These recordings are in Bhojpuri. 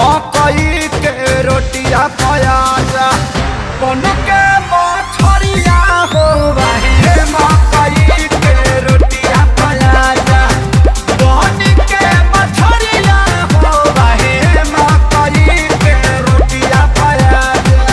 मकई के रोटिया प्याजा बन के मछरिया हो हे मकई के रोटिया प्याजा बन के मछरिया हो हे मकई के रोटिया प्याजा।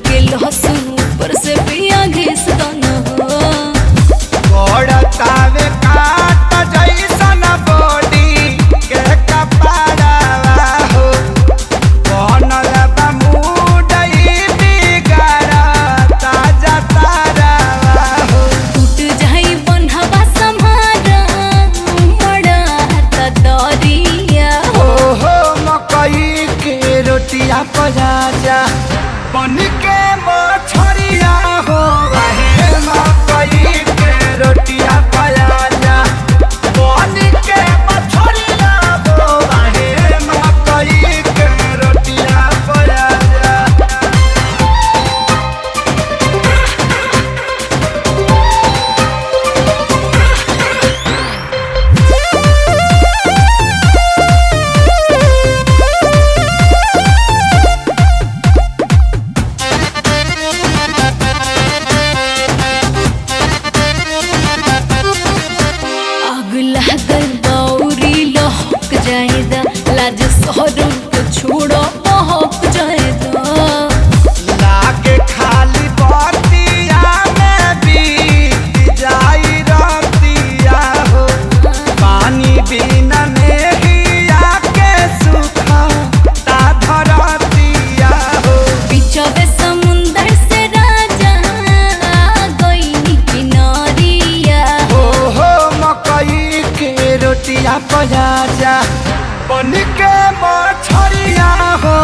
ऊपर से पिया घिस दाना हो गोड़तावे काट जैसन बॉडी के कपड़ावा हो बनल बा मुडई बिगाड़ा ताजा तारावा हो टूट जाई बन्हवा सम्हारा बड़ा हाथ दरिया हो मकई के रोटिया प्याजा बन के मछरिया हो हे मकई के रोटिया प्याजा बन के मछरिया हो हे मकई के रोटिया प्याजा। लाज शहरों को छोड़ो महक जाएगा लागे खाली बतिया में बीत जाई रतिया हो पानी बिना नेहिया के सूखा ता धरतिया हो बिचवे समुंदर से राजा गई किनारिया हो मकई के रोटिया प्याजा बन के मछरिया हो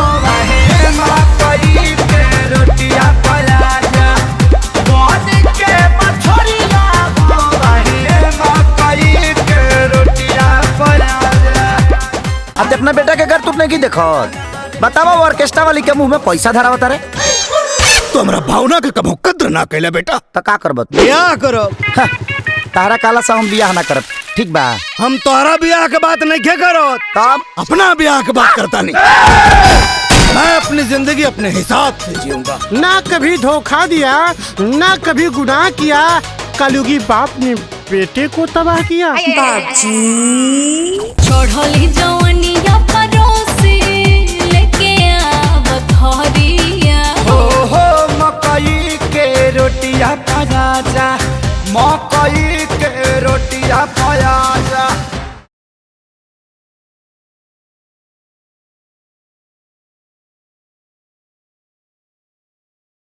हे मकई के रोटिया प्याजा बन के मछरिया हो हे मकई के रोटिया प्याजा। अब अपना बेटा के घर तुमने की देखो बतावा ऑर्केस्ट्रा वाली के मुंह में पैसा धरा होता रे तो हमरा भावना के कभो कद्र ना कैला बेटा। तो का करबत ब्याह करो तारा काला सा हम बियाह ना करब ठीक बा। हम तोहरा ब्याह के बात नहीं क्या करो तब अपना ब्याह के बात करता नहीं। मैं अपनी जिंदगी अपने हिसाब से जीऊंगा। ना कभी धोखा दिया ना कभी गुनाह किया कलयुगी बाप ने बेटे को तबाह किया। चढ़ली जवानिया परोसी लेके आवत हरिया हो मकई के रोटिया प्याजा मकई के रोटिया प्याजा